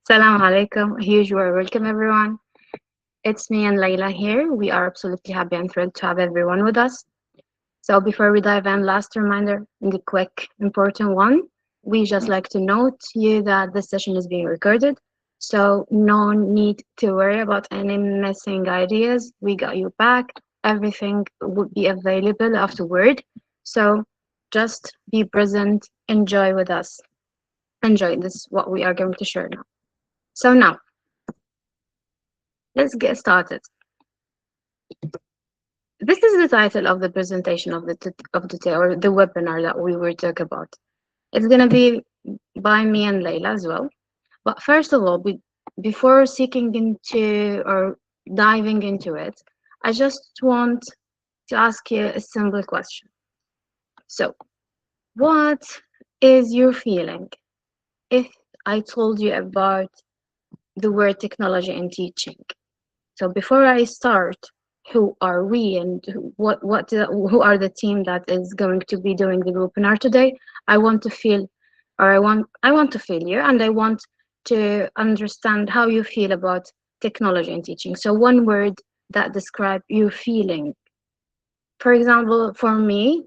Salam alaikum. Huge warm welcome, everyone. It's me and Layla here. We are absolutely happy and thrilled to have everyone with us. So, before we dive in, last reminder and a quick, important one. We just like to note you that this session is being recorded. So, no need to worry about any missing ideas. We got you back. Everything would be available afterward. So, just be present, enjoy with us. Enjoy this, what we are going to share now. So, now, let's get started. This is the title of the presentation of the day or the webinar that we were talking about. It's gonna be by me and Layla as well. But first of all, before seeking into or diving into it, I just want to ask you a simple question. So, what is your feeling if I told you about the word technology in teaching? So before I start, who are we and who are the team that is going to be doing the webinar today? I want to feel, or I want to feel you, and I want to understand how you feel about technology in teaching. So one word that describe your feeling. For example, for me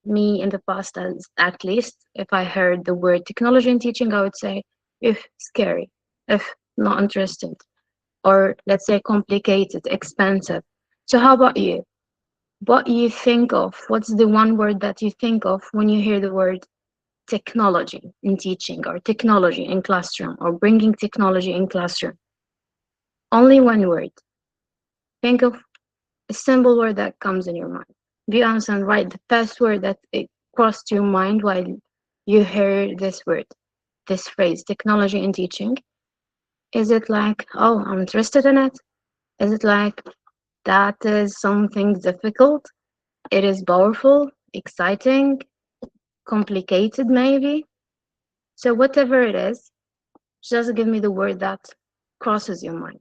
in the past, as at least, if I heard the word technology in teaching, I would say if scary, if not interested, or let's say complicated, expensive. So how about you? What you think of? What's the one word that you think of when you hear the word technology in teaching or technology in classroom or bringing technology in classroom? Only one word. Think of a simple word that comes in your mind. Be honest and write the first word that it crossed your mind while you hear this word, this phrase, technology in teaching. Is it like, oh, I'm interested in it? Is it like, that is something difficult? It is powerful, exciting, complicated, maybe. So, whatever it is, just give me the word that crosses your mind.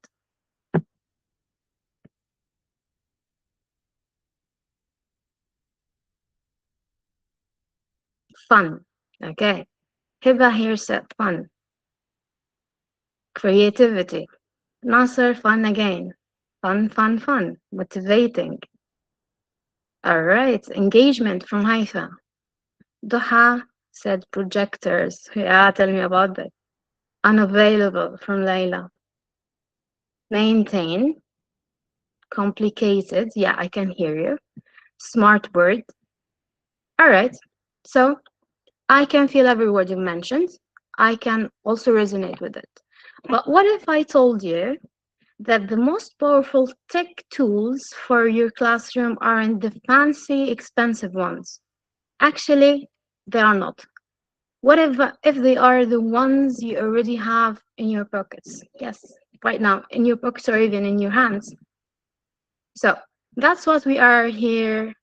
Fun. Okay. Hiba here said fun. Creativity. Nasser, fun again. Fun, fun, fun. Motivating. All right. Engagement from Haifa. Duha said projectors. Yeah, tell me about that. Unavailable from Layla. Maintain. Complicated. Yeah, I can hear you. Smart word. All right. So I can feel every word you mentioned. I can also resonate with it. But what if I told you that the most powerful tech tools for your classroom aren't the fancy, expensive ones? Actually, they are not. What if they are the ones you already have in your pockets? Yes, right now, in your pockets or even in your hands. So that's what we are here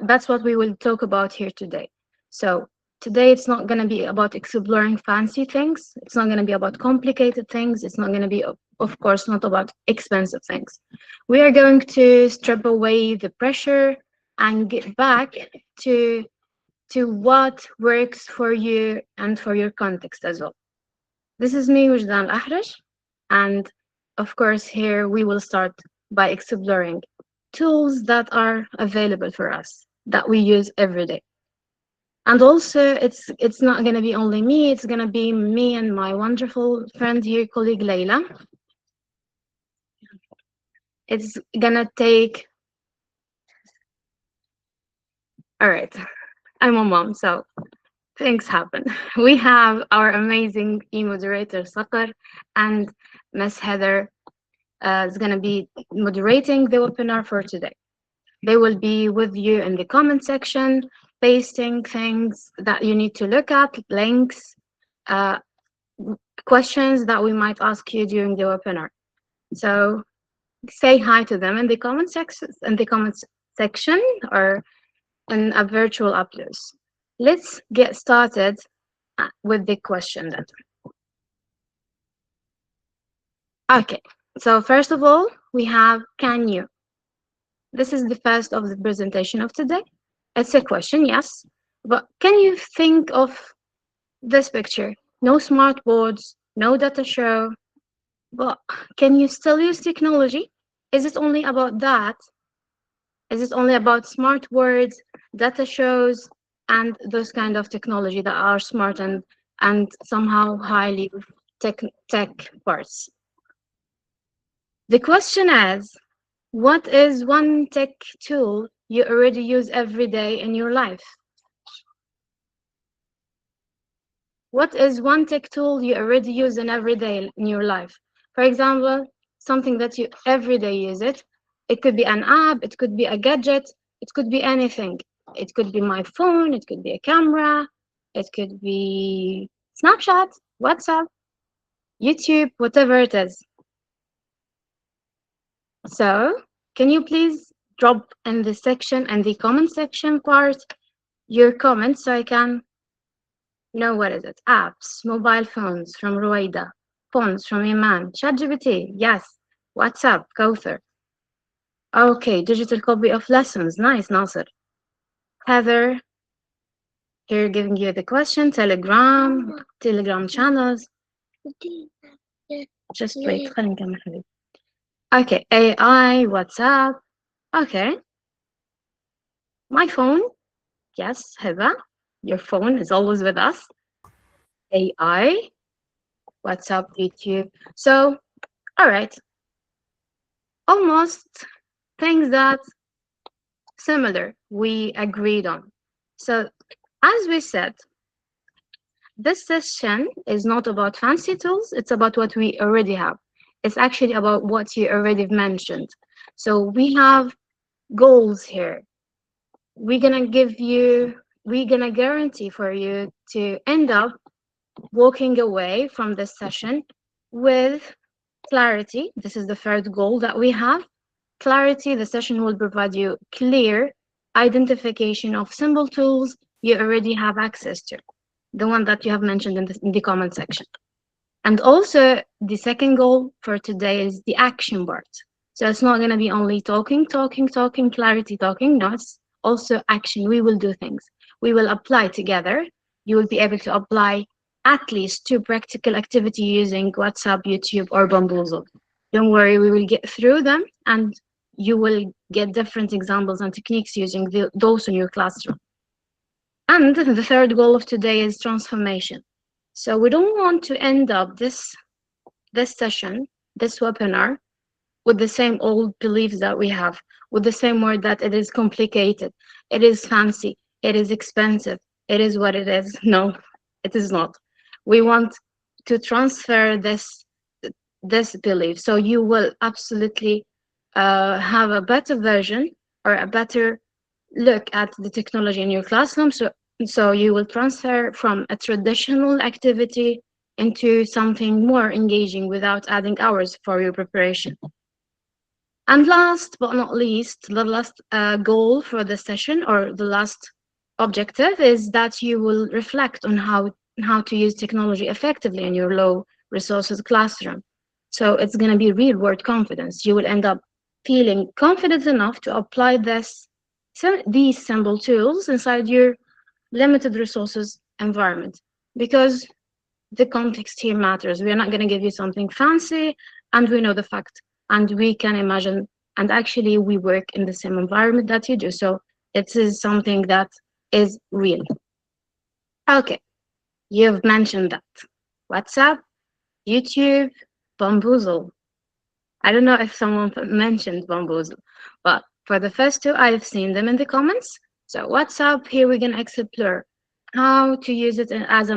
that's what we will talk about here today. So today it's not going to be about exploring fancy things. It's not going to be about complicated things. It's not going to be, of course, not about expensive things. We are going to strip away the pressure and get back to to what works for you and for your context as well. This is me, Wejdan Alahresh, and of course, here we will start by exploring tools that are available for us that we use every day. And also, it's not going to be only me, it's going to be me and my wonderful friend here, colleague Layla. It's going to take, all right, I'm a mom, so things happen. We have our amazing e-moderator, Sakar, and Miss Heather is going to be moderating the webinar for today. They will be with you in the comment section, pasting things that you need to look at, links, uh, questions that we might ask you during the webinar. So say hi to them in the comments section or in a virtual upload. Let's get started with the question then. Okay, so first of all, we have can you. This is the first of the presentation of today. It's a question, yes, but can you think of this picture? No smart boards, no data show. But can you still use technology? Is it only about that? Is it only about smart words, data shows, and those kind of technology that are smart and somehow highly tech parts? The question is, what is one tech tool you already use every day in your life? What is one tech tool you already use in every day in your life? For example, something that you every day use it. It could be an app, it could be a gadget, it could be anything. It could be my phone, it could be a camera, it could be Snapchat, WhatsApp, YouTube, whatever it is. So, can you please drop in the section and the comment section part your comments so I can know what is it? Apps, mobile phones from Ruwaida, phones from Iman, ChatGPT, yes, WhatsApp, Kauthar. Okay, digital copy of lessons, nice, Nasser. Heather, here giving you the question, Telegram channels. Just wait, خليني نكمل حبيبي. Okay, AI, WhatsApp. Okay, my phone, yes, Heba, your phone is always with us. AI, WhatsApp, YouTube. So, all right, almost things that similar we agreed on. So, as we said, this session is not about fancy tools, it's about what we already have. It's actually about what you already mentioned. So, we have goals here. We're gonna guarantee for you to end up walking away from this session with clarity. This is the third goal that we have. Clarity, the session will provide you clear identification of simple tools you already have access to, the one that you have mentioned in the comment section. And also, the second goal for today is the action part. So it's not going to be only talking, clarity talking. No, it's also action. We will do things. We will apply together. You will be able to apply at least 2 practical activity using WhatsApp, YouTube, or Bamboozle. Don't worry, we will get through them and you will get different examples and techniques using those in your classroom. And the third goal of today is transformation. So we don't want to end up this session, this webinar, with the same old beliefs that we have, with the same word that it is complicated, it is fancy, it is expensive, it is what it is. No, it is not. We want to transfer this belief. So you will absolutely have a better version or a better look at the technology in your classroom. So you will transfer from a traditional activity into something more engaging without adding hours for your preparation. And last but not least, the last goal for the session, or the last objective, is that you will reflect on how to use technology effectively in your low resources classroom. So it's going to be real world confidence. You will end up feeling confident enough to apply these simple tools inside your limited resources environment, because the context here matters. We are not going to give you something fancy, and we know the fact, and we can imagine, and actually we work in the same environment that you do. So it is something that is real. Okay, you've mentioned that. WhatsApp, YouTube, Bamboozle. I don't know if someone mentioned Bamboozle, but for the first two, I've seen them in the comments. So WhatsApp, here we're gonna explore how to use it as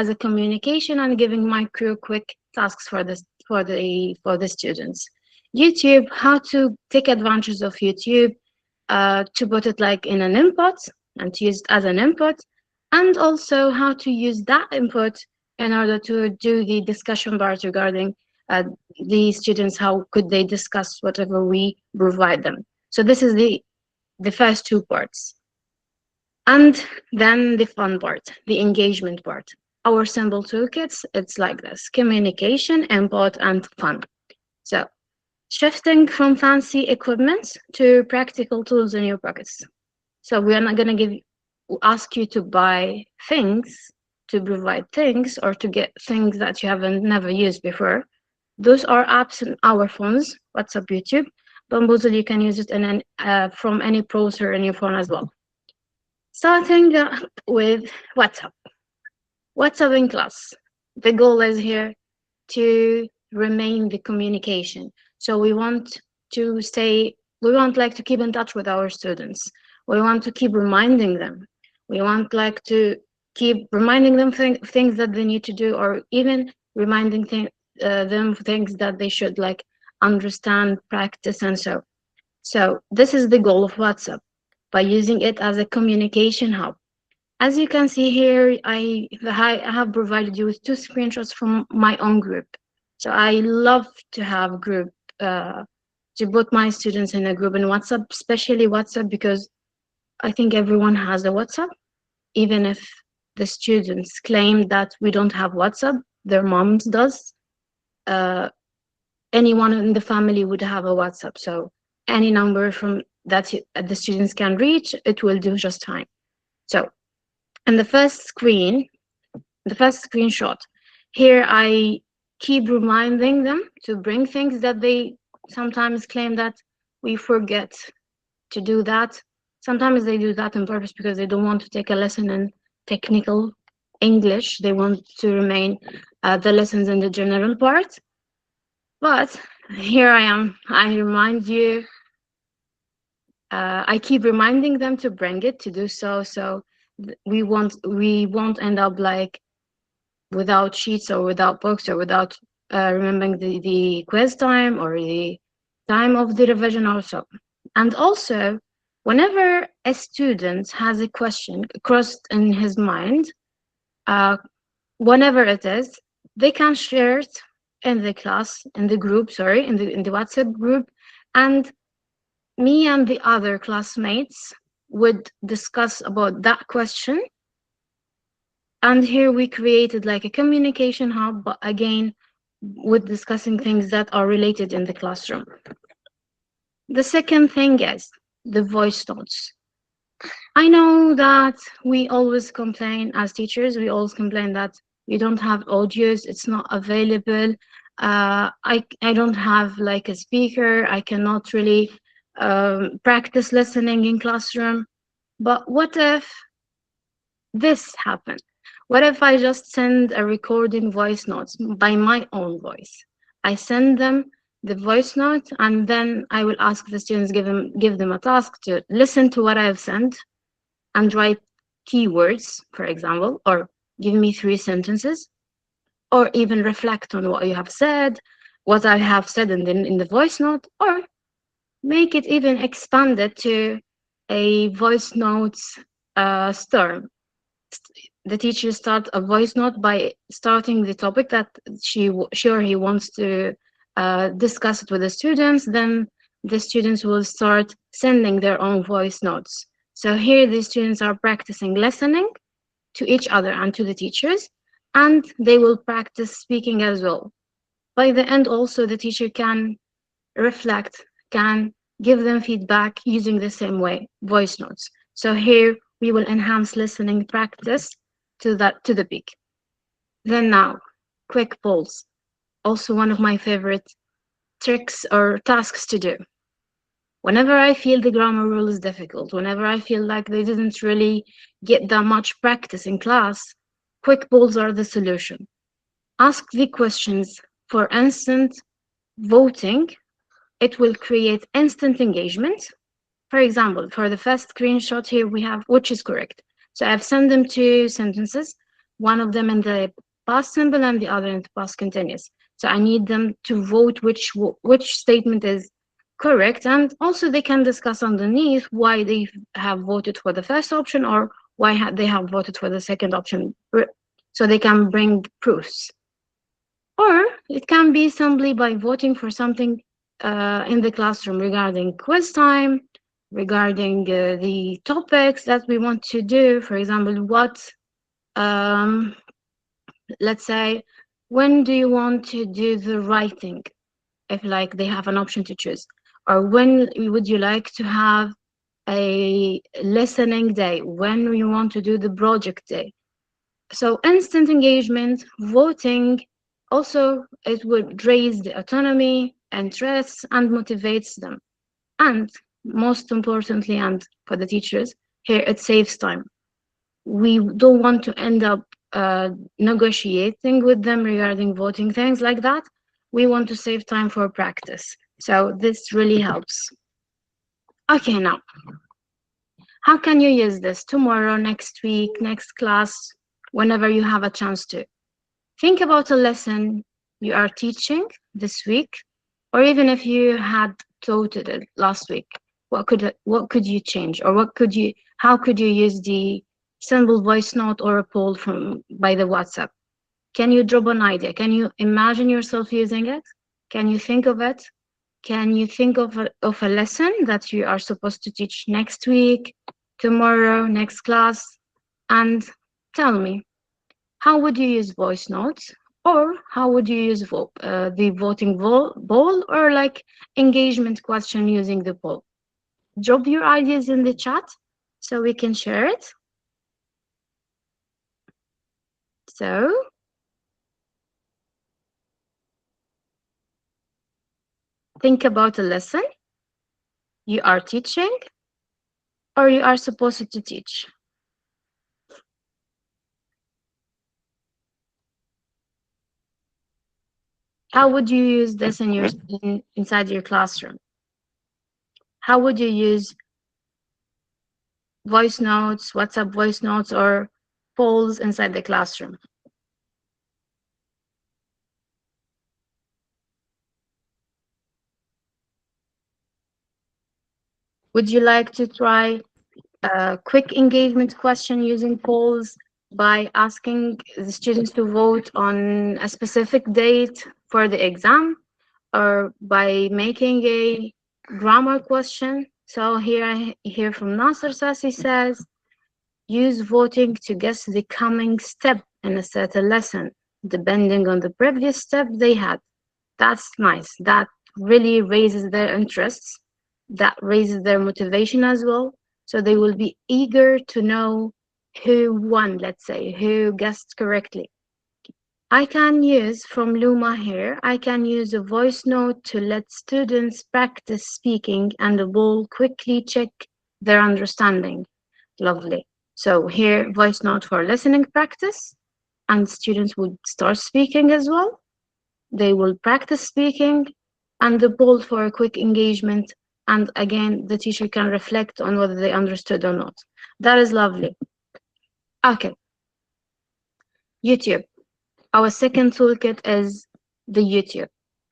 a communication and giving my crew quick tasks for the students. YouTube, how to take advantage of YouTube, to put it like in an input and to use it as an input, and also how to use that input in order to do the discussion part regarding the students, how could they discuss whatever we provide them. So this is the first two parts. And then the fun part, the engagement part. Our simple toolkits, it's like this: communication, input, and fun. So shifting from fancy equipment to practical tools in your pockets. So we are not going to ask you to buy things. to provide things or to get things that you haven't never used before. Those are apps in our phones, WhatsApp, YouTube. Bamboozle, you can use it from any browser in your phone as well. Starting with WhatsApp. WhatsApp in class. The goal is here to remain the communication. So we want like to keep in touch with our students. We want to keep reminding them. We want like to keep reminding them things that they need to do, or even reminding them things that they should like understand, practice, and so. So this is the goal of WhatsApp, by using it as a communication hub. As you can see here, I have provided you with two screenshots from my own group. So I love to have group, to put my students in a group in WhatsApp, especially WhatsApp, because I think everyone has a WhatsApp. Even if the students claim that we don't have WhatsApp, their moms does. Uh, Anyone in the family would have a WhatsApp. So any number from that the students can reach, it will do just fine. So and the first screenshot, here I keep reminding them to bring things that they sometimes claim that we forget to do that. Sometimes they do that on purpose because they don't want to take a lesson in technical English. They want to remain the lessons in the general part. But here I am. I remind you. I keep reminding them to bring it, to do so. So we won't end up like without sheets or without books or without remembering the quiz time or the time of the revision also. And also, whenever a student has a question crossed in his mind, whenever it is, they can share it in the class, in the group, sorry, in the WhatsApp group, and me and the other classmates would discuss about that question. And here we created like a communication hub, but again, with discussing things that are related in the classroom. The second thing is the voice notes. I know that we always complain as teachers, we always complain that we don't have audios, it's not available. I don't have like a speaker, I cannot really practice listening in classroom. But what if this happened? What if I just send a recording voice notes by my own voice? I send them the voice note, and then I will ask the students, give them a task to listen to what I've sent and write keywords, for example, or give me 3 sentences, or even reflect on what you have said, what I have said in the voice note, or make it even expanded to a voice notes storm. The teacher start a voice note by starting the topic that she or he wants to discuss it with the students. Then the students will start sending their own voice notes. So here the students are practicing listening to each other and to the teachers, and they will practice speaking as well. By the end also, the teacher can reflect, can give them feedback using the same way, voice notes. So here we will enhance listening practice to the peak. Then now, quick polls. Also one of my favorite tricks or tasks to do. Whenever I feel the grammar rule is difficult, whenever I feel like they didn't really get that much practice in class, quick polls are the solution. Ask the questions for instant voting. It will create instant engagement. For example, for the first screenshot here, we have which is correct. So I've sent them 2 sentences, one of them in the past simple and the other in the past continuous. So I need them to vote which statement is correct, and also they can discuss underneath why they have voted for the first option or why they have voted for the second option, so they can bring proofs. Or it can be simply by voting for something in the classroom regarding quiz time, regarding the topics that we want to do. For example, let's say, when do you want to do the writing? If like they have an option to choose. Or when would you like to have a listening day? When you want to do the project day? So instant engagement, voting, also it would raise the autonomy, interests, and motivates them. And most importantly, and for the teachers, here it saves time. We don't want to end up negotiating with them regarding voting, things like that. We want to save time for practice. So this really helps. Okay, now, how can you use this tomorrow, next week, next class, whenever you have a chance to? Think about a lesson you are teaching this week, or even if you had taught it last week. What could you change, or how could you use the simple voice note or a poll from by the WhatsApp? Can you drop an idea? Can you imagine yourself using it? Can you think of it? Can you think of a lesson that you are supposed to teach next week, tomorrow, next class? And tell me, how would you use voice notes? Or how would you use the voting poll or like engagement question using the poll? Drop your ideas in the chat so we can share it. So think about a lesson you are teaching or you are supposed to teach. How would you use this inside your classroom? How would you use voice notes, WhatsApp voice notes, or polls inside the classroom? Would you like to try a quick engagement question using polls by asking the students to vote on a specific date for the exam, or by making a grammar question? So here I hear from Nasser Sassi says, use voting to guess the coming step in a certain lesson, depending on the previous step they had. That's nice. That really raises their interests. That raises their motivation as well. So they will be eager to know who won, let's say, who guessed correctly. I can use from Luma here, I can use a voice note to let students practice speaking and the ball quickly check their understanding. Lovely. So here, voice note for listening practice, and students would start speaking as well. They will practice speaking, and the poll for a quick engagement. And again, the teacher can reflect on whether they understood or not. That is lovely. Okay, YouTube. Our second toolkit is the YouTube.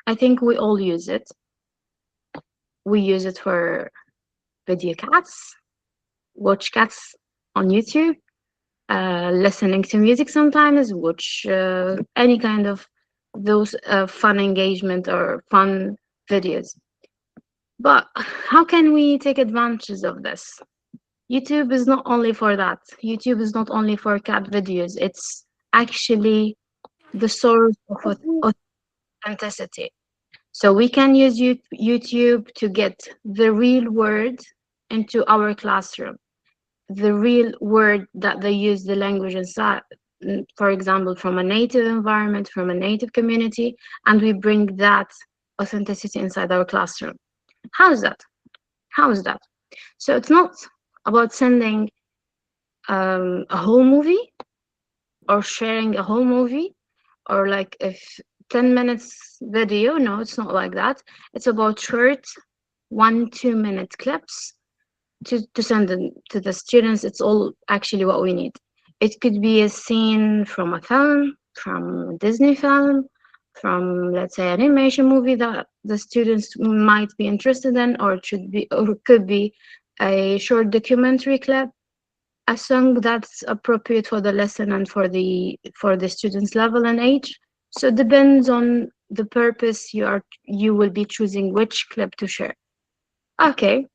I think we all use it. We use it for video cats, watch cats on YouTube, listening to music sometimes, watch any kind of those fun engagement or fun videos. But how can we take advantage of this? YouTube is not only for that. YouTube is not only for cat videos. It's actually the source of authenticity. So we can use YouTube to get the real word into our classroom, the real word that they use the language inside, for example, from a native environment, from a native community, and we bring that authenticity inside our classroom. How is that? How is that? So it's not about sending a whole movie or sharing a whole movie or like if 10 minutes video. No, it's not like that. It's about short 1-2 minute clips to send them to the students. It's all actually what we need. It could be a scene from a film, from a Disney film, from let's say an animation movie that the students might be interested in, or it should be, or it could be a short documentary clip, a song that's appropriate for the lesson and for the students level and age. So it depends on the purpose you will be choosing which clip to share. Okay,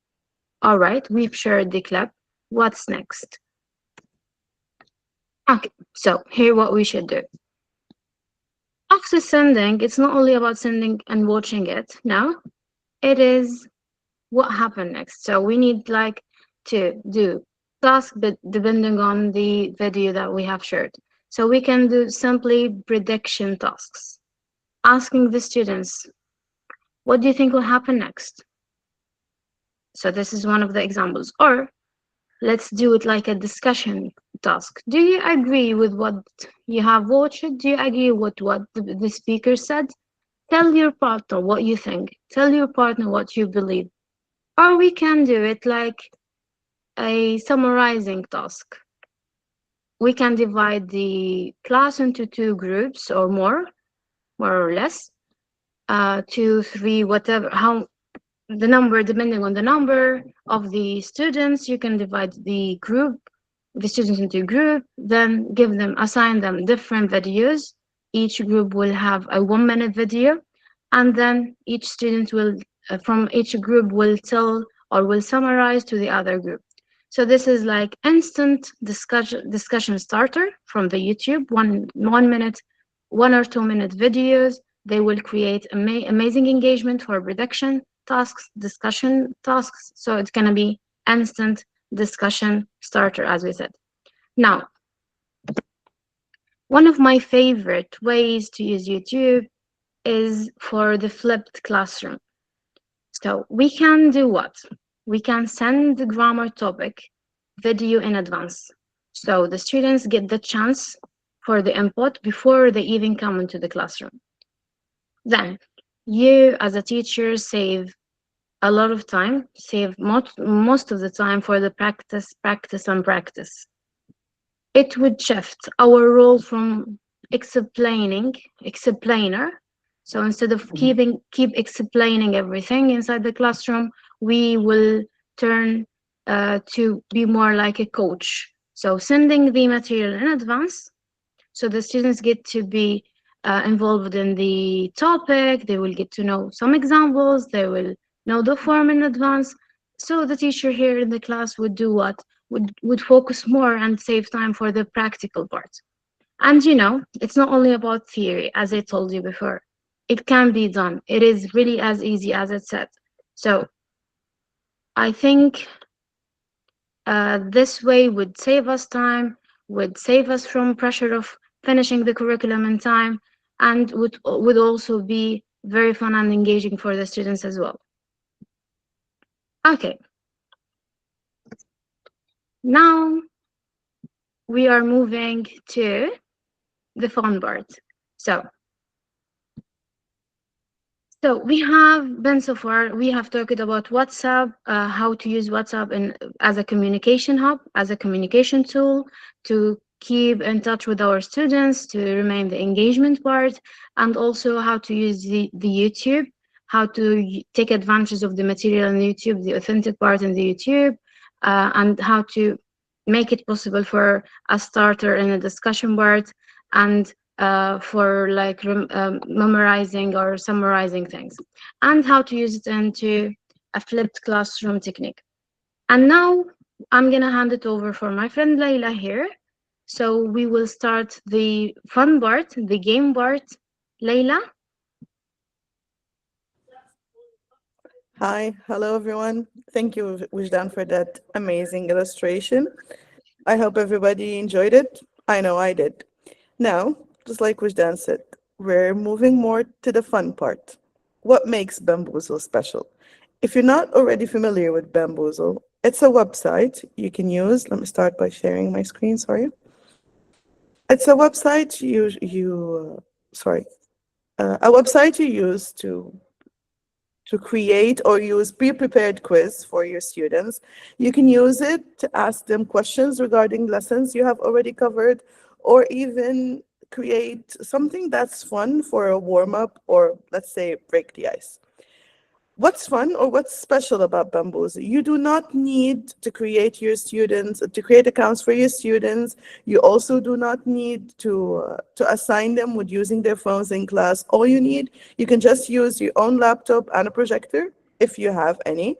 all right, we've shared the clip. What's next? Okay, so here what we should do. After sending, it's not only about sending and watching it. No, it is what happened next. So we need like to do task, but depending on the video that we have shared. So we can do simply prediction tasks, asking the students, what do you think will happen next? So this is one of the examples. Or let's do it like a discussion task. Do you agree with what you have watched? Do you agree with what the speaker said? Tell your partner what you think. Tell your partner what you believe. Or we can do it like a summarizing task. We can divide the class into two groups or more or less, two, three, whatever, how the number, depending on the number of the students, you can divide the students into a group, then assign them different videos. Each group will have a 1 minute video, and then each student will, from each group, will tell or will summarize to the other group. So this is like instant discussion starter from the YouTube, 1 minute, 1 or 2 minute videos. They will create amazing engagement for prediction tasks, discussion tasks. So it's going to be instant discussion starter, as we said. Now, one of my favorite ways to use YouTube is for the flipped classroom. So we can do what? We can send the grammar topic video in advance. So the students get the chance for the input before they even come into the classroom. Then you as a teacher save a lot of time, save most of the time for the practice. It would shift our role from explainer. So instead of keep explaining everything inside the classroom, we will turn to be more like a coach. So sending the material in advance, so the students get to be involved in the topic. They will get to know some examples. They will know the form in advance. So the teacher here in the class would do what? Would focus more and save time for the practical part. And it's not only about theory, as I told you before. It can be done. It is really as easy as it said. So I think this way would save us time, would save us from pressure of finishing the curriculum in time, and would also be very fun and engaging for the students as well. Okay, now we are moving to the fun part. So we have been so far, we have talked about WhatsApp, how to use WhatsApp as a communication hub, as a communication tool to keep in touch with our students, to remain the engagement part, and also how to use the YouTube, how to take advantage of the material in YouTube, the authentic part in the YouTube, and how to make it possible for a starter in a discussion part, and for like memorizing or summarizing things, and how to use it into a flipped classroom technique. And now I'm gonna hand it over for my friend Laila here. So we will start the fun part, the game part. Laila? Hi, hello everyone. Thank you, Wejdan, for that amazing illustration. I hope everybody enjoyed it. I know I did. Now, just like Wejdan said, we're moving more to the fun part. What makes Bamboozle special? If you're not already familiar with Bamboozle, it's a website you can use. Let me start by sharing my screen, sorry. It's a website a website you use to create or use pre-prepared quiz for your students. You can use it to ask them questions regarding lessons you have already covered, or even create something that's fun for a warm-up, or let's say break the ice. What's fun or what's special about Bamboos? You do not need to create accounts for your students. You also do not need to assign them with using their phones in class. All you can just use your own laptop and a projector if you have any.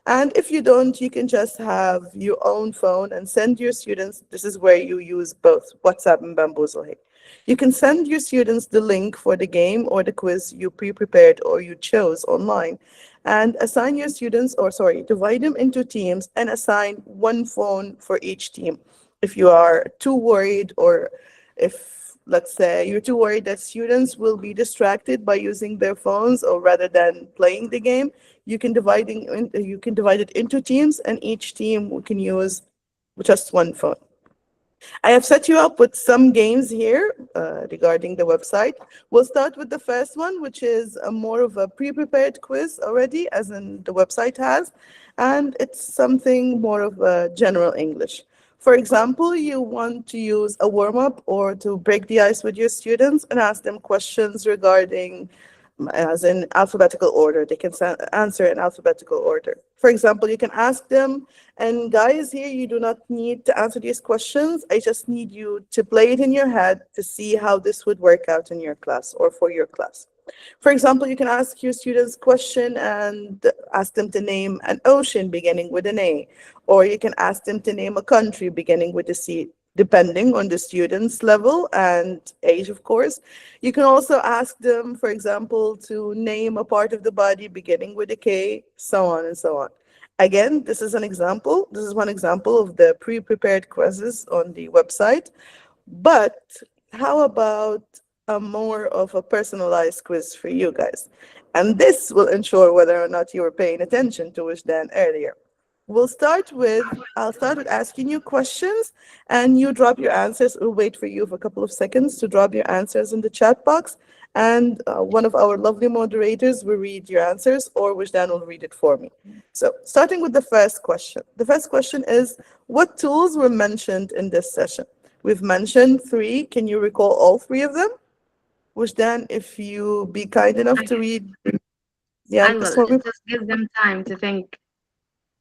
And if you don't, you can just have your own phone and send your students. This is where you use both WhatsApp and Bamboozle. You can send your students the link for the game or the quiz you pre-prepared or you chose online, and assign your students, or sorry, divide them into teams and assign one phone for each team. If you are too worried, or if, let's say, you're too worried that students will be distracted by using their phones or rather than playing the game, you can divide it into teams, and each team can use just one phone. I have set you up with some games here regarding the website. We'll start with the first one, which is a more of a pre-prepared quiz already, as in the website has, and it's something more of a general English. For example, you want to use a warm-up or to break the ice with your students and ask them questions regarding as in alphabetical order. They can answer in alphabetical order. For example, you can ask them, and guys, here you do not need to answer these questions. I just need you to play it in your head to see how this would work out in your class or for your class. For example, you can ask your students question and ask them to name an ocean beginning with an A, or you can ask them to name a country beginning with a C, depending on the student's level and age, of course. You can also ask them, for example, to name a part of the body beginning with a K, so on and so on. Again, this is an example. This is one example of the pre-prepared quizzes on the website. But how about a more of a personalized quiz for you guys? And this will ensure whether or not you were paying attention to Wejdan earlier. I'll start with asking you questions and you drop your answers. We'll wait for you for a couple of seconds to drop your answers in the chat box. And one of our lovely moderators will read your answers, or Wejdan will read it for me. So starting with the first question. The first question is, what tools were mentioned in this session? We've mentioned three. Can you recall all three of them? Wejdan, if you be kind enough to Okay, read the I answers will for me. just give them time to think.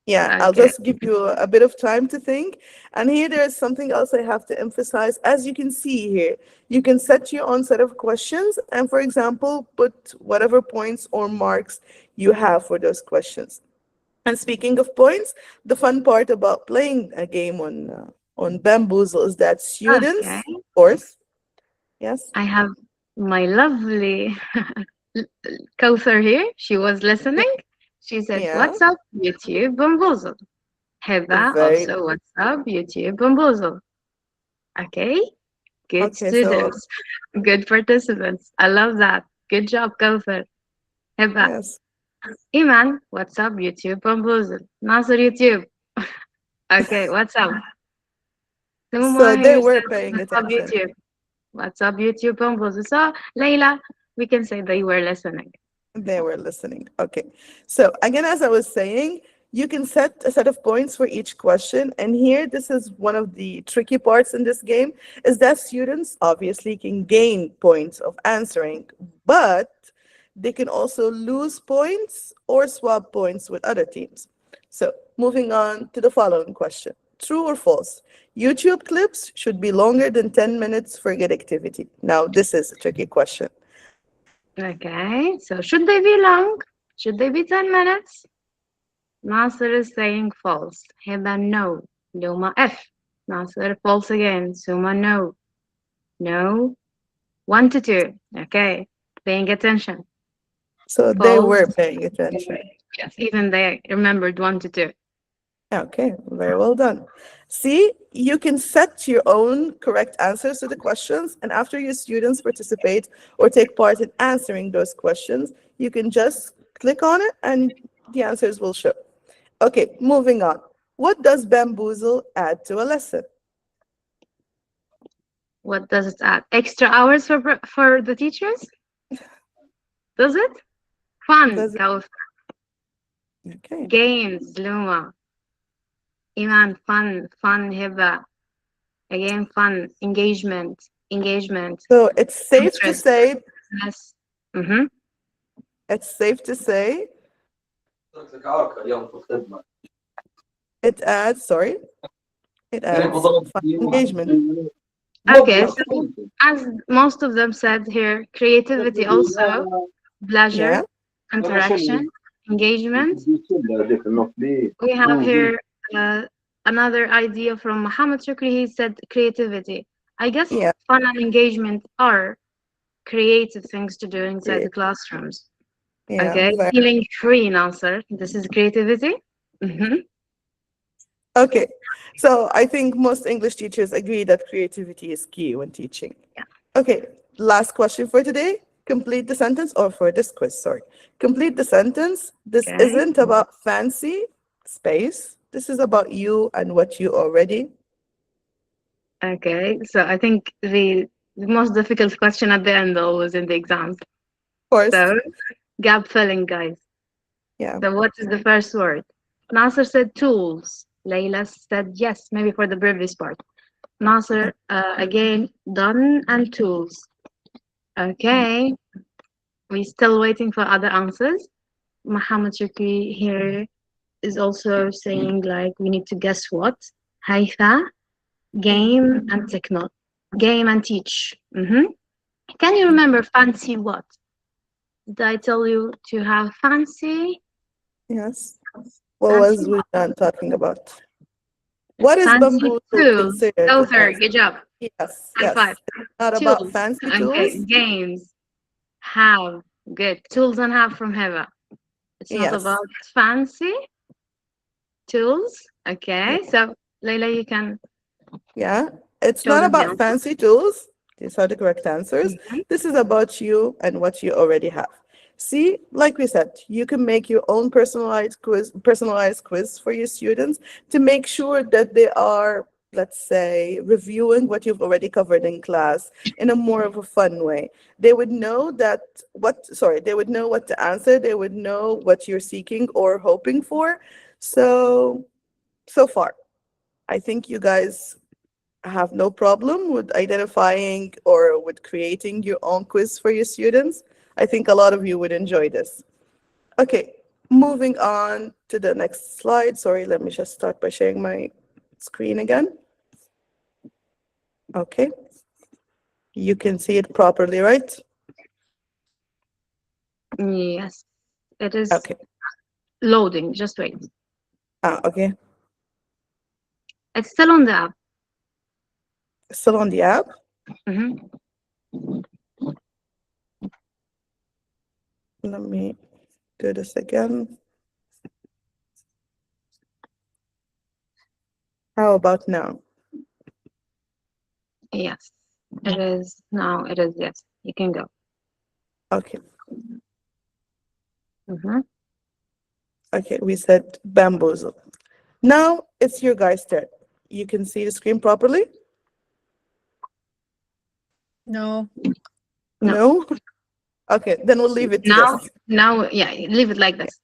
Yeah, I'll Okay. just give you a bit of time to think. And here there's something else I have to emphasize. As you can see here, you can set your own set of questions and, for example, put whatever points or marks you have for those questions. And speaking of points, the fun part about playing a game on Bamboozle is that Okay. students, of course, yes, I have my lovely Kawthar here. She was yeah, listening. She said, yeah, "What's up, YouTube Bamboozle?" Heba very also, "What's up, YouTube Bamboozle?" Okay. Good okay. So students. Good participants. I love that. Good job, Kawthar. Heba. yes, Iman, what's up, YouTube Bamboozle? Nasser YouTube. Okay, what's up? so Sumuma they here were said, paying what's up, attention. YouTube? What's up, YouTube Bamboozle? So, Layla, we can say they were listening. They were listening. Okay. So again, as I was saying, you can set a set of points for each question. And here, this is one of the tricky parts in this game, is that students obviously can gain points of answering, but they can also lose points or swap points with other teams. So moving on to the following question. True or false? YouTube clips should be longer than 10 minutes for good activity. Now, this is a tricky question. Okay, so should they be long? Should they be 10 minutes? Nasser is saying false. Heba, no. Luma, F. Nasser, false again. Suma, no. No. 1 to 2. Okay, paying attention. So they False. were paying attention. Yes, even they remembered 1 to 2. Okay, very well done. See, you can set your own correct answers to the questions, and after your students participate or take part in answering those questions, you can just click on it and the answers will show. Okay, moving on. What does bamboozle add to a lesson? What does it add? Extra hours for the teachers? Does it? Fun, Does it? Kauf. Okay. Games, Luma. Iman, fun, Hiba. Again, fun, engagement, So interest, business. Mm-hmm. it's safe to say it adds, sorry, it adds fun engagement. Okay, so as most of them said here, creativity also, pleasure, Yeah, interaction, engagement. We have here another idea from Muhammad Shukri. He said creativity. I guess yeah, fun and engagement are creative things to do inside yeah, the classrooms. yeah, Okay, very. feeling free, Nasser. This is creativity. Mm-hmm. Okay. So I think most English teachers agree that creativity is key when teaching. Yeah. Okay. Last question for today. Complete the sentence, or for this quiz, sorry. Complete the sentence. This Okay. isn't about fancy space. This is about you and what you already. Okay. So I think the most difficult question at the end always in the exams. Of course. So gap filling, guys. Yeah. So what is the first word? Nasser said tools. Layla said yes, maybe for the previous part. Nasser again done and tools. Okay. We still waiting for other answers. Muhammad Shukri here is also saying like we need to guess what. Haifa, Mhm. game and techno. Game and teach. Can you remember fancy what? Did I tell you to have fancy? Yes. What Fancy was we what? done talking about? What is Fancy bamboozle tools. considered Oh, as? sir, good job. Yes, High five. yes. Not about Tools. fancy Okay, tools. games. Have. Good. Tools and have from Heva. It's not Yes. about fancy tools. Yeah. Okay, so Leila, you can Yeah. It's show not them the about answer. fancy tools. These are the correct answers. Mhm. This is about you and what you already have. See, like we said, you can make your own personalized quiz for your students to make sure that they are, let's say, reviewing what you've already covered in class in a more of a fun way. They would know that they would know what to answer, they would know what you're seeking or hoping for. So far, I think you guys have no problem with identifying or with creating your own quiz for your students. I think a lot of you would enjoy this. Okay, moving on to the next slide. Sorry, let me just start by sharing my screen again. Okay, you can see it properly, right? Yes, it is Okay. loading. Just wait. Okay. It's still on the app. Still on the app. hmm Let me do this again. How about now? Yes, it is now. It is yes. You can go. Okay. hmm Okay, we said bamboozle. Now it's your guys' turn. You can see the screen properly? No. No, No? Okay, then we'll leave it to now, this. now, yeah, leave it like Yeah, this.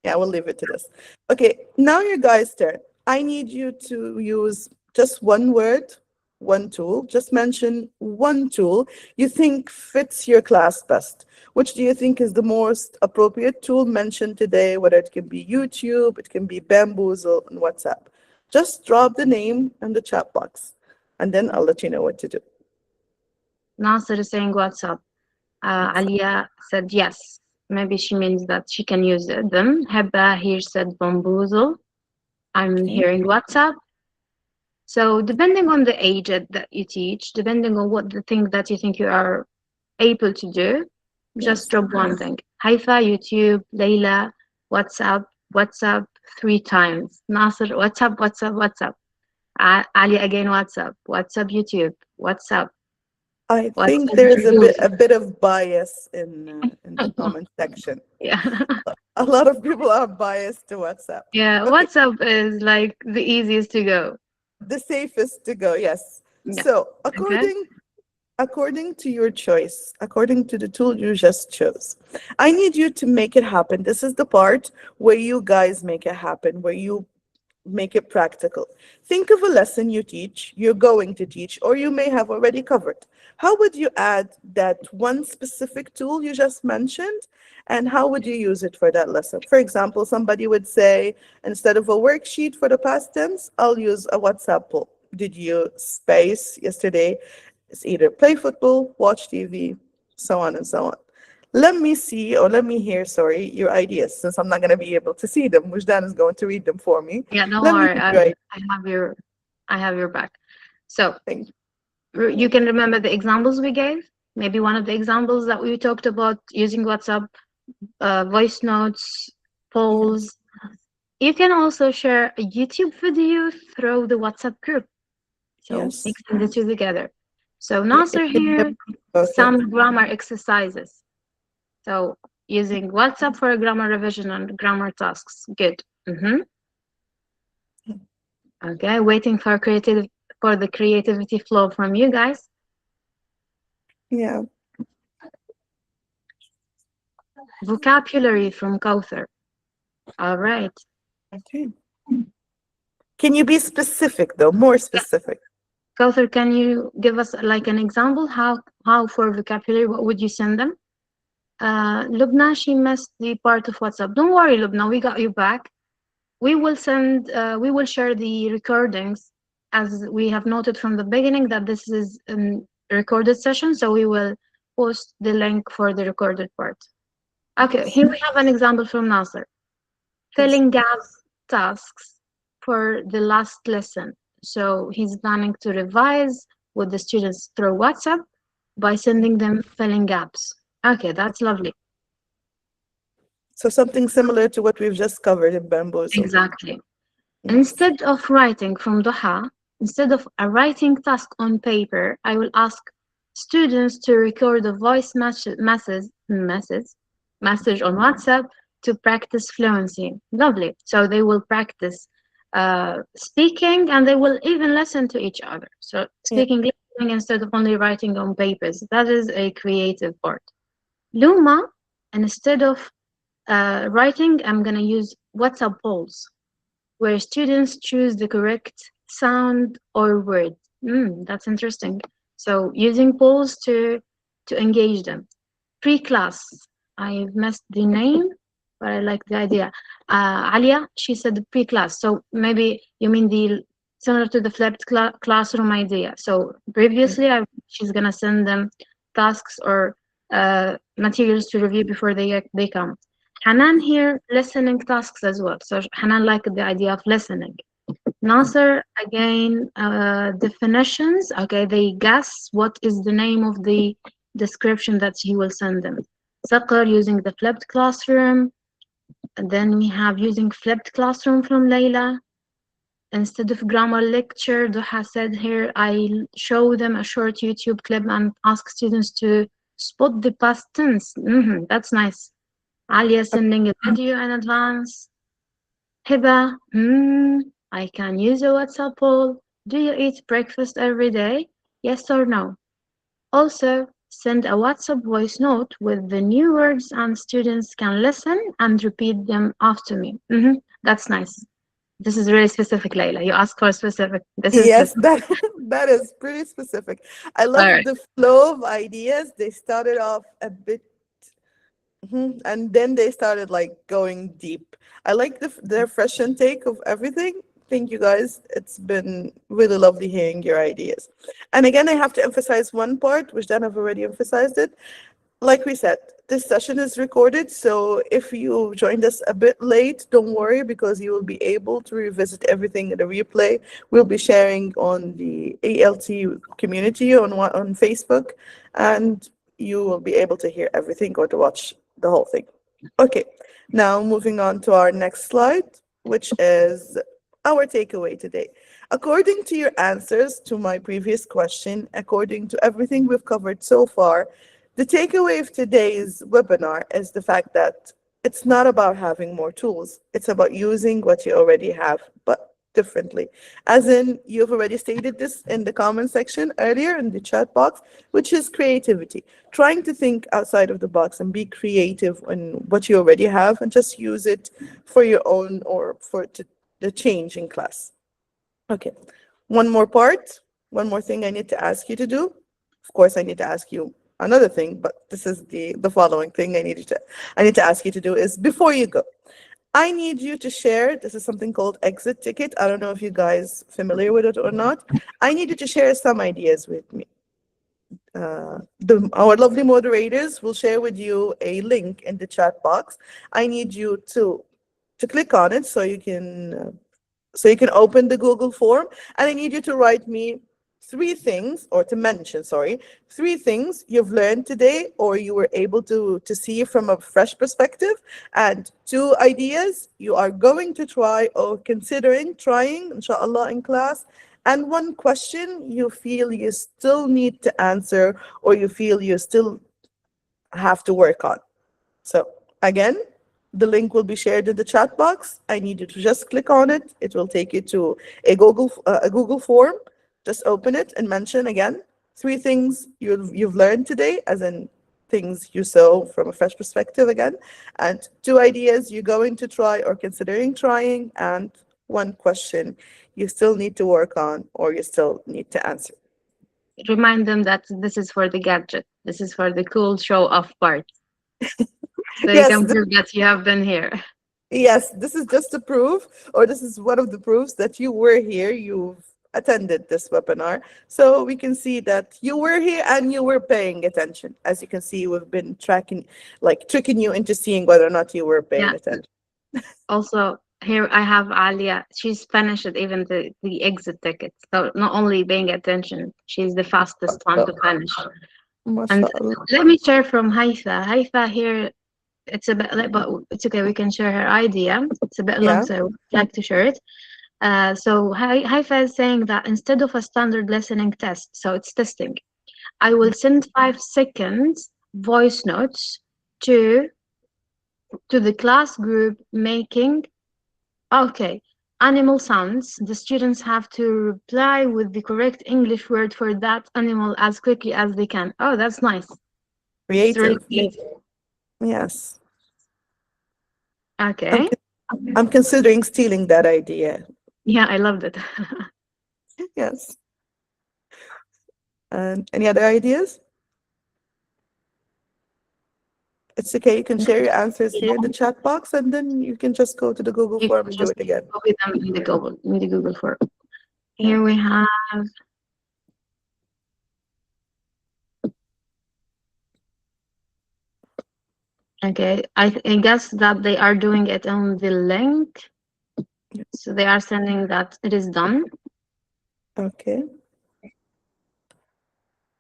yeah, we'll leave it to this. Okay, now your guys' turn. I need you to use just one word, one tool. Just mention one tool you think fits your class best. Which do you think is the most appropriate tool mentioned today? Whether it can be YouTube, it can be Bamboozle, and WhatsApp. Just drop the name in the chat box, and then I'll let you know what to do. Nasser is saying WhatsApp. WhatsApp. Alia said yes. Maybe she means that she can use them. Heba here said bamboozle. I'm Okay. hearing WhatsApp. So depending on the age that you teach, depending on what the thing that you think you are able to do, just Yes. drop one thing. Haifa, YouTube, Layla, WhatsApp, WhatsApp 3 times. Nasser, WhatsApp, WhatsApp, WhatsApp. Ali again, WhatsApp, WhatsApp, YouTube, WhatsApp, I think WhatsApp, there is Bamboozle. a bit of bias in the comment section. Yeah. A lot of people are biased to WhatsApp. Yeah, Okay, WhatsApp is like the easiest to go. the safest to go, yes. Yeah. So Okay. according to your choice, according to the tool you just chose, I need you to make it happen. This is the part where you guys make it happen, where you make it practical. Think of a lesson you teach, you're going to teach, or you may have already covered. How would you add that one specific tool you just mentioned? And how would you use it for that lesson? For example, somebody would say, instead of a worksheet for the past tense, I'll use a WhatsApp poll. Did you space yesterday? It's either play football, watch TV, so on and so on. Let me see, or let me hear, sorry, your ideas, since I'm not going to be able to see them. Wujdan is going to read them for me. Yeah, don't Let me worry. hear your ideas. I have your I have your back. So Thank you can remember the examples we gave? Maybe one of the examples that we talked about using WhatsApp, voice notes, you. polls. You can also share a YouTube video through the WhatsApp group. So Yes. mixing the two together. So Yeah, it Nasser can here, never both. Yeah. some grammar exercises. So using WhatsApp for grammar revision and grammar tasks. Good. Okay, waiting for the creativity flow from you guys. Yeah. Vocabulary from Kauthar. All right. Okay. Can you be specific though? More Yeah. specific. Kauthar, can you give us like an example? How for vocabulary, what would you send them? Lubna, she missed the part of WhatsApp. Don't worry, Lubna, we got you back. We will share the recordings as we have noted from the beginning that this is a recorded session, so we will post the link for the recorded part. Okay, Yes. here we have an example from Nasser. Yes. Filling gaps tasks for the last lesson. So he's planning to revise with the students through WhatsApp by sending them filling gaps. Okay, that's lovely. So something similar to what we've just covered in Bamboozle. Exactly. Yes. Instead of writing from Duha, instead of a writing task on paper, I will ask students to record a voice message on WhatsApp to practice fluency. Lovely. So they will practice speaking and they will even listen to each other. So Yeah. speaking, listening instead of only writing on papers. That is a creative part. Luma, instead of writing, I'm going to use WhatsApp polls where students choose the correct sound or word. That's interesting. So using polls to engage them. Pre-class. I missed the name, but I like the idea. Alia, she said pre-class. So maybe you mean the similar to the flipped classroom idea. So previously, she's gonna send them tasks or materials to review before they come. Hanan here, listening tasks as well. So Hanan liked the idea of listening. Nasser, again, definitions. Okay, they guess what is the name of the description that he will send them. Saqar using the flipped classroom. And then we have using flipped classroom from Layla. Instead of grammar lecture, Duha said here, I show them a short YouTube clip and ask students to spot the past tense. That's nice. Alia sending a video in advance. Hiba, I can use a WhatsApp poll. Do you eat breakfast every day? Yes or no? Also, send a WhatsApp voice note with the new words and students can listen and repeat them after me. That's nice. This is really specific, Layla. You asked for specific. This is Yes, specific. that that is pretty specific. I All love right. the flow of ideas. They started off a bit, and then they started like going deep. I like their fresh intake of everything. Thank you guys. It's been really lovely hearing your ideas. And again, I have to emphasize one part, which Dan have already emphasized it. Like we said, this session is recorded, so if you joined us a bit late, don't worry because you will be able to revisit everything in the replay. We'll be sharing on the ALT community on Facebook, and you will be able to hear everything or to watch the whole thing. Okay, now moving on to our next slide, which is our takeaway today. According to your answers to my previous question, according to everything we've covered so far, the takeaway of today's webinar is the fact that it's not about having more tools. It's about using what you already have, but differently. As in, you've already stated this in the comment section earlier in the chat box, which is creativity. Trying to think outside of the box and be creative in what you already have and just use it for your own or the change in class. Okay, one more part, one more thing I need to ask you to do. Of course, I need to ask you another thing, but this is the following thing I need to ask you to do is before you go, I need you to share, this is something called exit ticket. I don't know if you guys familiar with it or not. I need you to share some ideas with me. Our lovely moderators will share with you a link in the chat box. I need you to click on it so you can open the Google form, and I need you to write me three things, or to mention, sorry, three things you've learned today or you were able to see from a fresh perspective, and two ideas you are going to try or considering trying, inshallah, in class, and one question you feel you still need to answer or you feel you still have to work on. So again, the link will be shared in the chat box. I need you to just click on it. It will take you to a Google form. Just open it and mention again three things you've learned today, as in things you saw from a fresh perspective again, and two ideas you're going to try or considering trying, and one question you still need to work on or you still need to answer. Remind them that this is for the gadget. This is for the cool show off part. So you Yes, can prove that you have been here. yes, this is just a proof, or this is one of the proofs that you were here, you've attended this webinar. So we can see that you were here and you were paying attention. As you can see, we've been tracking, like tricking you into seeing whether or not you were paying Yeah. attention. Also, here I have Alia. She's finished even the exit ticket. So not only paying attention, she's the fastest one to finish. And MashaAllah. let me share from Haifa. Haifa here, it's a bit late, but it's okay. We can share her idea. It's a bit long, Yeah. so I would like to share it. So Haifa is saying that instead of a standard listening test, so it's testing, I will send 5 seconds voice notes to the class group making, okay, animal sounds. The students have to reply with the correct English word for that animal as quickly as they can. Oh, that's nice. It's really Creative. easy. Yes. I'm, Okay. I'm considering stealing that idea. Yeah, I loved it. Yes. And any other ideas? It's okay. You can share your answers here in the chat box, and then you can just go to the Google You form can and do just it again. copy them in the Google form. Yeah. Here we have, okay, I guess that they are doing it on the link. So they are sending that it is done. Okay.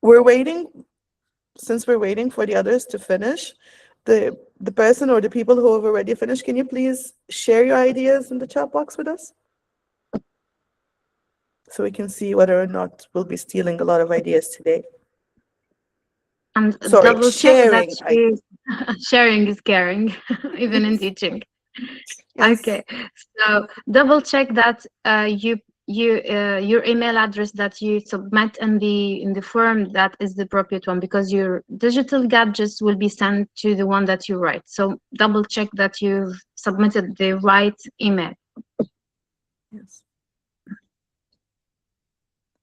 We're waiting, since we're waiting for the others to finish, the person or the people who have already finished, can you please share your ideas in the chat box with us? So we can see whether or not we'll be stealing a lot of ideas today. And Sorry, double check that sharing you ideas. sharing is caring, even in Yes. teaching. Yes. Okay, so double check that your email address that you submit in the form, that is the appropriate one, because your digital gadgets will be sent to the one that you write. So double check that you've submitted the right email. Yes.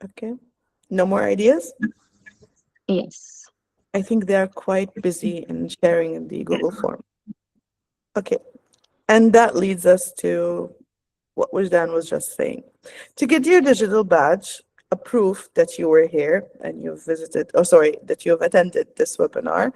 Okay. No more ideas? Yes. I think they are quite busy in sharing in the Google form. Okay. And that leads us to what Wejdan was just saying. To get your digital badge, a proof that you were here and you've visited, oh sorry, that you've attended this webinar,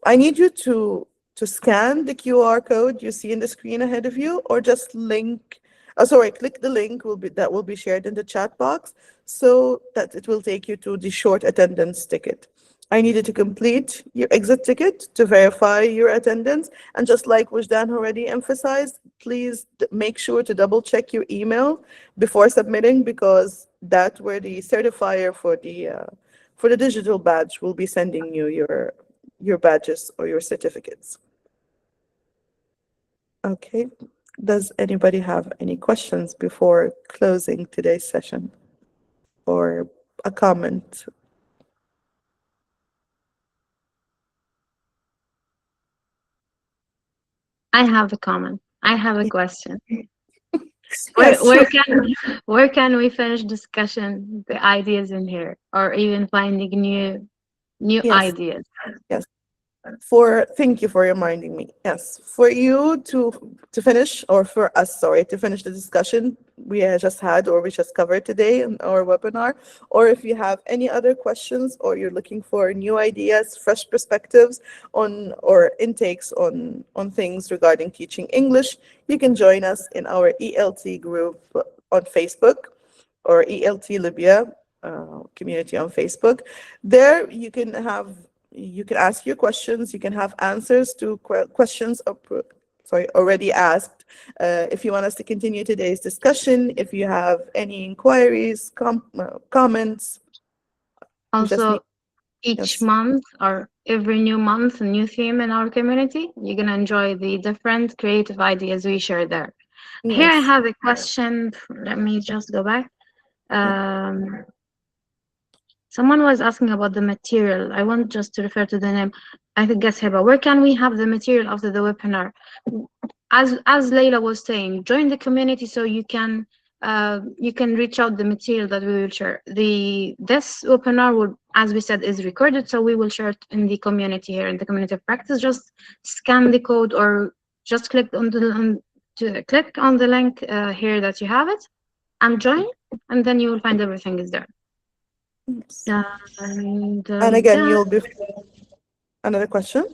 I need you to scan the QR code you see in the screen ahead of you, or just click the link that will be shared in the chat box, so that it will take you to the short attendance ticket. I needed to complete your exit ticket to verify your attendance. And just like Wajdan already emphasized, please make sure to double check your email before submitting, because that's where the certifier for the digital badge will be sending you your badges or your certificates. Okay. Does anybody have any questions before closing today's session, or a comment? I have a comment. I have a question. Where Yes, where sure. can where can we finish discussion the ideas in here, or even finding new Yes, ideas? yes. Thank you for reminding me. Yes, for you to finish, or for us, sorry, to finish the discussion we just had or we just covered today in our webinar, or if you have any other questions or you're looking for new ideas, fresh perspectives on or intakes on things regarding teaching English, you can join us in our ELT group on Facebook, or ELT Libya. community on Facebook. There you can ask your questions. You can have answers to questions sorry, already asked. If you want us to continue today's discussion, if you have any inquiries, comments, we just need, Also, each yes, month or every new month, a new theme in our community, you're gonna enjoy the different creative ideas we share there. Here I yes, have a question. Let me just go back. Um, Someone was asking about the material. I want just to refer to the name. I think guess Heba. Where can we have the material after the webinar? As Leila was saying, join the community so you can reach out the material that we will share. This webinar will, as we said, is recorded, so we will share it in the community here in the community of practice. Just scan the code or just click on the link here that you have it and join, and then you will find everything is there. yes. And And again, then, another question.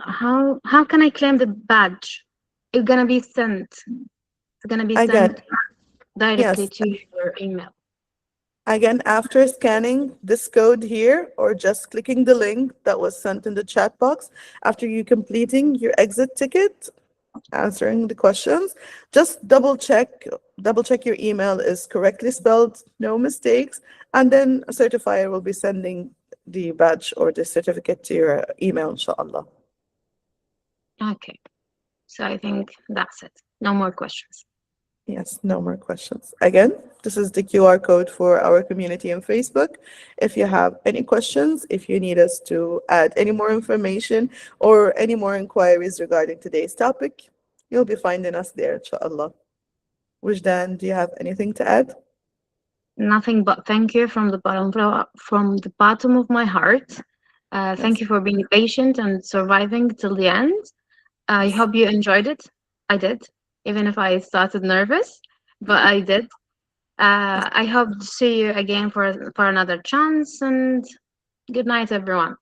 how can I claim the badge? It's gonna be sent. It's gonna be Again, sent directly yes. to your email. Again, after scanning this code here or just clicking the link that was sent in the chat box, after you completing your exit ticket, answering the questions, just double check your email is correctly spelled, no mistakes, and then a certifier will be sending the badge or the certificate to your email, inshallah. Okay, so I think that's it. No more questions. Yes, no more questions. Again, this is the QR code for our community on Facebook. If you have any questions, if you need us to add any more information or any more inquiries regarding today's topic, you'll be finding us there, inshallah. Wujdan, do you have anything to add? Nothing but thank you from the bottom of my heart. Thank Yes, you for being patient and surviving till the end. I yes, hope you enjoyed it. I did, even if I started nervous, but I did. yes. I hope to see you again for another chance, and good night, everyone.